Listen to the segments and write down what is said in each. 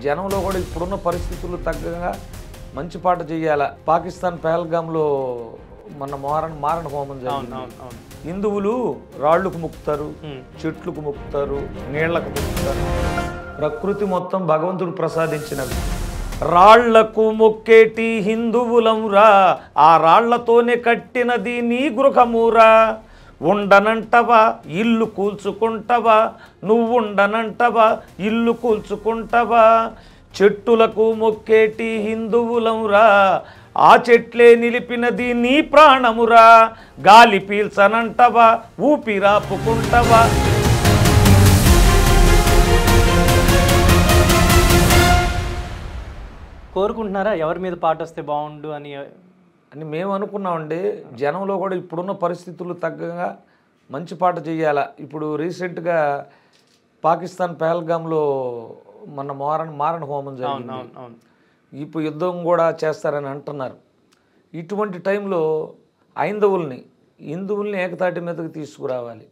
జనంలో కూడా ఇప్పుడున్న పరిస్థితులు తగ్గగా మంచి పాట చేయాల. పాకిస్తాన్ పహల్గామ్లో మన మారణ హోమం జరిగింది. హిందువులు రాళ్లకు మొక్కుతారు, చెట్లకు మొక్కుతారు, నీళ్లకు మొక్కుతారు. ప్రకృతి మొత్తం భగవంతుడు ప్రసాదించినవి. రాళ్లకు మొక్కేటి హిందువులంరా, ఆ రాళ్లతోనే కట్టినది నీ గృహమురా. ఉండనంటవా ఇల్లు కూల్చుకుంటవా, నువ్వుండనంటవా ఇల్లు కూల్చుకుంటవా. చెట్టులకు మొక్కేటి హిందువులంరా, ఆ చెట్లే నిలిపినది నీ ప్రాణమురా. గాలి పీల్చనంటవా ఊపిరాపుకుంటవా. కోరుకుంటున్నారా ఎవరి మీద పాట వస్తే బాగుండు అని మేము అనుకున్నామండి. జనంలో కూడా ఇప్పుడున్న పరిస్థితులు తగ్గగా మంచి పాట చేయాల. ఇప్పుడు రీసెంట్గా పాకిస్తాన్ పహల్గామ్లో మన మారణ హోమం జరిగింది. ఇప్పుడు యుద్ధం కూడా చేస్తారని అంటున్నారు. ఇటువంటి టైంలో హిందువుల్ని ఏకతాటి మీదకి తీసుకురావాలి.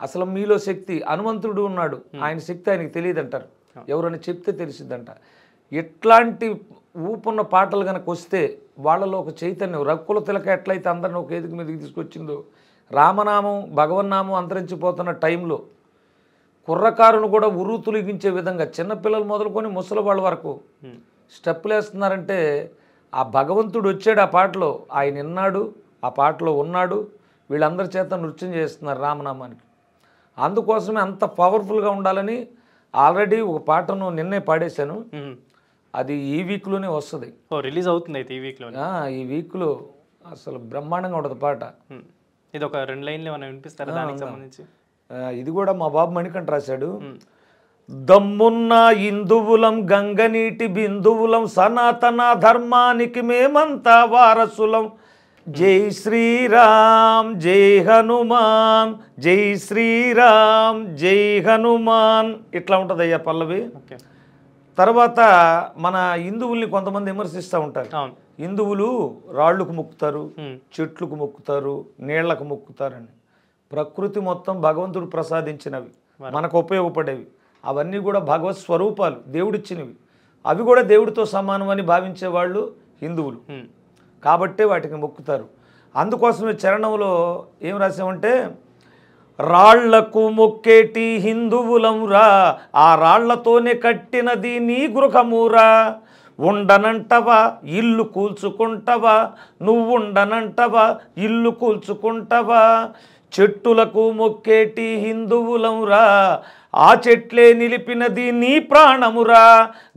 అసలు మీలో శక్తి, హనుమంతుడు ఉన్నాడు, ఆయన శక్తి ఆయనకి తెలియదు అంటారు. ఎవరైనా చెప్తే తెలిసిద్దంట. ఎట్లాంటి ఊపున్న పాటలు కనుక వస్తే వాళ్ళలో ఒక చైతన్యం, రక్కుల తిలక ఎట్లయితే అందరిని ఒక ఎదుగు మీదకి తీసుకొచ్చిందో, రామనామం భగవన్నామం అంతరించిపోతున్న టైంలో కుర్రకారును కూడా ఉర్రూతులిగించే విధంగా చిన్నపిల్లలు మొదలుకొని ముసలి వాళ్ళ వరకు స్టెప్పులు వేస్తున్నారంటే ఆ భగవంతుడు వచ్చాడు ఆ పాటలో, ఆయన విన్నాడు, ఆ పాటలో ఉన్నాడు. వీళ్ళందరి చేత నృత్యం చేస్తున్నారు రామనామానికి. అందుకోసమే అంత పవర్ఫుల్గా ఉండాలని ఆల్రెడీ ఒక పాటను నిన్నే పాడేశాను. అది ఈ వీక్లోనే వస్తుంది, రిలీజ్ అవుతుంది. అయితే ఈ వీక్లో అసలు బ్రహ్మాండంగా ఉంటుంది పాట. ఇది ఒక 2 లైన్లు మనం వినిపిస్తారా దానికి సంబంధించి? ఇది కూడా మా బాబు మణికంఠ రాశాడు. దమ్మున్న హిందువులం, గంగనీటి బిందువులం, సనాతన ధర్మానికి మేమంతా వారసులం. జై శ్రీరామ్ జై హనుమాన్, జై శ్రీరామ్ జై హనుమాన్, ఇట్లా ఉంటుంది అయ్యా పల్లవి. తర్వాత మన హిందువుల్ని కొంతమంది విమర్శిస్తూ ఉంటారు. హిందువులు రాళ్లకు మొక్కుతారు, చెట్లకు మొక్కుతారు, నీళ్లకు మొక్కుతారని. ప్రకృతి మొత్తం భగవంతుడు ప్రసాదించినవి, మనకు ఉపయోగపడేవి. అవన్నీ కూడా భగవత్ స్వరూపాలు, దేవుడిచ్చినవి. అవి కూడా దేవుడితో సమానం అని భావించేవాళ్ళు హిందువులు. కాబట్టే వాటికి మొక్కుతారు. అందుకోసమే చరణంలో ఏం రాసామంటే, రాళ్లకు మొక్కేటి హిందువులంరా, ఆ రాళ్లతోనే కట్టినది నీ గృహమురా. ఉండనంటవా ఇల్లు కూల్చుకుంటవా, నువ్వుండనంటవా ఇల్లు కూల్చుకుంటవా. చెట్టులకు మొక్కేటి హిందువులంరా, ఆ చెట్లే నిలిపినది నీ ప్రాణమురా.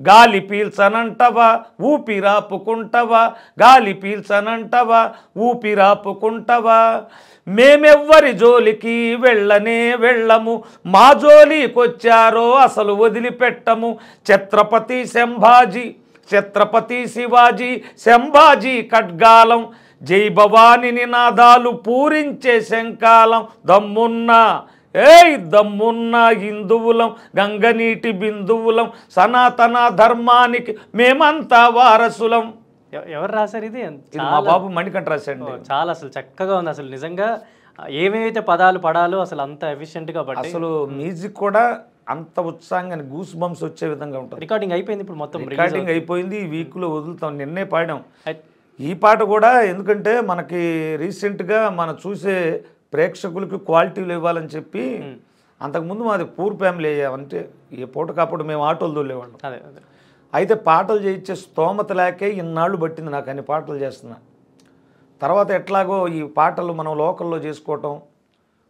గాలి పీల్చనంటవా ఊపిరాపుకుంటవా, గాలి పీల్చనంటవా ఊపిరాపుకుంటవా. మేమెవ్వరి జోలికి వెళ్ళము, మా జోలికొచ్చారో అసలు వదిలిపెట్టము. ఛత్రపతి శివాజీ సంభాజీ ఖడ్గాలం, జై భవాని నినాదాలు పూరించే శంకాలం. దమ్మున్న హిందువులం, గంగనీటి బిందువులం, సనాతన ధర్మానికి మేమంతా వారసులం. ఎవరు రాశారు ఇది? మా బాబు మణికంఠ రాశాడు. చాలా అసలు చక్కగా ఉంది. అసలు నిజంగా ఏమేమైతే పదాలు పడాలో అసలు అంత ఎఫిషియెంట్గా పడి, అసలు మ్యూజిక్ కూడా అంత ఉత్సాహంగా గూస్ బంప్స్ వచ్చే విధంగా ఉంటుంది. రికార్డింగ్ అయిపోయింది, ఇప్పుడు మొత్తం రికార్డింగ్ అయిపోయింది. ఈ వీక్లో వదులుతాం. నిన్నే పాడాం ఈ పాట కూడా. ఎందుకంటే మనకి రీసెంట్గా మనం చూసే ప్రేక్షకులకి క్వాలిటీలు ఇవ్వాలని చెప్పి, అంతకుముందు మాది పూర్ ఫ్యామిలీ అంటే ఏ పూటకప్పుడు మేము ఆటోలు తోలేవాళ్ళం. అయితే పాటలు చేయించే స్తోమత లేకే ఇన్నాళ్ళు పట్టింది నాకు అన్ని పాటలు చేస్తున్నా. తర్వాత ఎట్లాగో ఈ పాటలు మనం లోకల్లో చేసుకోవటం,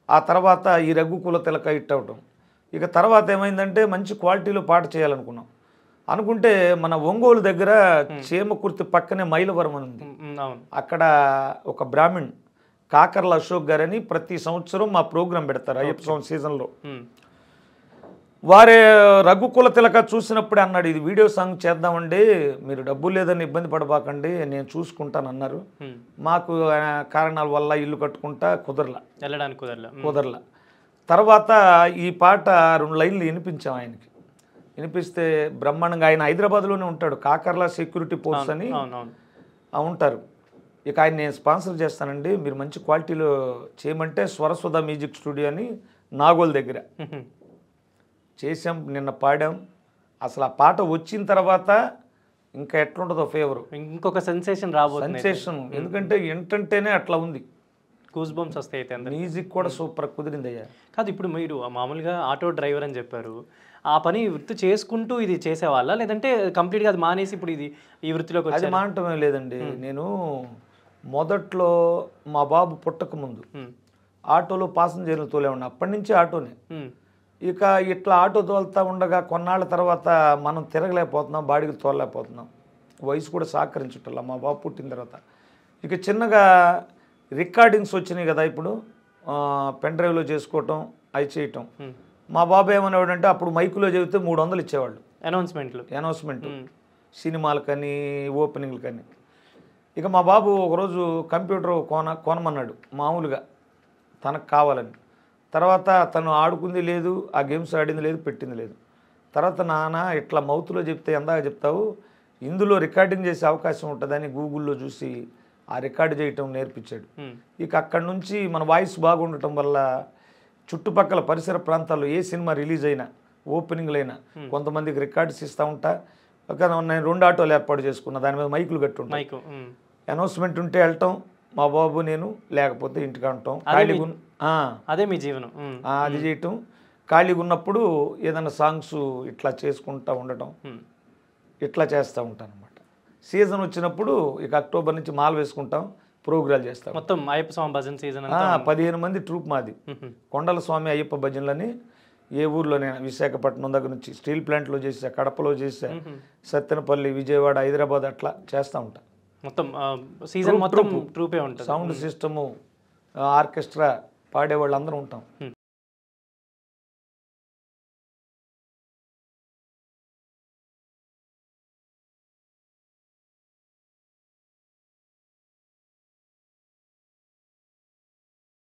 ఆ తర్వాత ఈ రఘుకుల తిలక హిట్ అవటం. ఇక తర్వాత ఏమైందంటే మంచి క్వాలిటీలో పాట చేయాలనుకున్నాం. అనుకుంటే మన ఒంగోలు దగ్గర చీమకుర్తి పక్కనే మైలవరం అని ఉంది. అక్కడ ఒక బ్రాహ్మణ్ కాకర్ల అశోక్ గారని ప్రతి సంవత్సరం మా ప్రోగ్రాం పెడతారు అయ్యప్ప స్వామి సీజన్లో. వారే రఘుకుల తిలక చూసినప్పుడే అన్నాడు, ఇది వీడియో సాంగ్ చేద్దామండి, మీరు డబ్బులు లేదని ఇబ్బంది పడబాకండి, నేను చూసుకుంటాను అన్నారు. మాకు కారణాల వల్ల ఇల్లు కట్టుకుంటా కుదరలా. తర్వాత ఈ పాట 2 లైన్లు వినిపించాం ఆయనకి. వినిపిస్తే బ్రహ్మాండంగా, ఆయన హైదరాబాద్లోనే ఉంటాడు, కాకర్ల సెక్యూరిటీ పోస్ట్ అని ఉంటారు. ఇక ఆయన నేను స్పాన్సర్ చేస్తానండి, మీరు మంచి క్వాలిటీలో చేయమంటే స్వరసుధ మ్యూజిక్ స్టూడియో అని నాగోల్ దగ్గర చేసాం. నిన్న పాడాం. అసలు ఆ పాట వచ్చిన తర్వాత ఇంకా ఎట్లుంటుందో ఫేవరు, ఇంకొక సెన్సేషన్ రాబోతుంది. సెన్సేషన్. ఎందుకంటే ఏంటంటేనే అట్లా ఉంది. గూస్ బంప్స్ వస్తాయి అయితే అందరికి. మ్యూజిక్ కూడా సూపర్ కుదిరిందయ్యా. కాదు, ఇప్పుడు మీరు మామూలుగా ఆటో డ్రైవర్ అని చెప్పారు, ఆ పని వృత్తి చేసుకుంటూ ఇది చేసేవాళ్ళ, లేదంటే కంప్లీట్గా అది మానేసి ఇప్పుడు ఇది ఈ వృత్తిలోకి అది వచ్చారు? మానటమే లేదండి. నేను మొదట్లో మా బాబు పుట్టక ముందు ఆటోలో పాసింజర్లు తోలేవాడిని. అప్పటి నుంచి ఆటోనే. ఇక ఇట్లా ఆటో తోలుతా ఉండగా కొన్నాళ్ళ తర్వాత మనం తిరగలేకపోతున్నాం, బాడీకి తోలలేకపోతున్నాం, వయసు కూడా సహకరించటల్లా మా బాబు పుట్టిన తర్వాత. ఇక చిన్నగా రికార్డింగ్స్ వచ్చినాయి కదా ఇప్పుడు, పెన్ డ్రైవ్లో చేసుకోవటం అవి చేయటం. మా బాబు ఏమనేవాడంటే అప్పుడు మైకులో చెబితే 300 ఇచ్చేవాళ్ళు అనౌన్స్మెంట్, సినిమాలకని ఓపెనింగ్లకని. ఇక మా బాబు ఒకరోజు కంప్యూటర్ కొనమన్నాడు మామూలుగా తనకు కావాలని. తర్వాత తను ఆడుకుంది లేదు, ఆ గేమ్స్ ఆడింది లేదు, పెట్టింది లేదు. తర్వాత నాన్న ఇట్లా మౌత్లో చెప్తే ఎందాక చెప్తావు, ఇందులో రికార్డింగ్ చేసే అవకాశం ఉంటుందని గూగుల్లో చూసి ఆ రికార్డు చేయటం నేర్పించాడు. ఇక అక్కడి నుంచి మన వాయిస్ బాగుండటం వల్ల చుట్టుపక్కల పరిసర ప్రాంతాల్లో ఏ సినిమా రిలీజ్ అయినా, ఓపెనింగ్లైనా కొంతమందికి రికార్డ్స్ ఇస్తూ ఉంటా. ఒక నేను 2 ఆటోలు ఏర్పాటు చేసుకున్నా, దాని మీద మైకులు కట్టుంటాయి. అనౌన్స్మెంట్ ఉంటే వెళ్ళటం మా బాబు నేను, లేకపోతే ఇంటికి ఉండటం. అదే మీ జీవనం. అది చేయటం, ఖాళీగా ఉన్నప్పుడు ఏదైనా సాంగ్స్ ఇట్లా చేసుకుంటూ ఉండటం, ఇట్లా చేస్తూ ఉంటాను అనమాట. సీజన్ వచ్చినప్పుడు ఇక అక్టోబర్ నుంచి మాల వేసుకుంటాం, ప్రోగ్రాలు చేస్తాం. మొత్తం అయ్యప్ప స్వామి భజన సీజన్ 15 మంది ట్రూప్ మాది. కొండల స్వామి అయ్యప్ప భజనలని ఏ ఊర్లోనే, విశాఖపట్నం దగ్గర నుంచి స్టీల్ ప్లాంట్లో చేసా, కడపలో చేసా, సత్తెనపల్లి, విజయవాడ, హైదరాబాద్ అట్లా చేస్తూ ఉంటాం. మొత్తం సీజన్ మొత్తం ట్రూపే ఉంటుంది. సౌండ్ సిస్టము, ఆర్కెస్ట్రా, పాడేవాళ్ళు అందరూ ఉంటాం.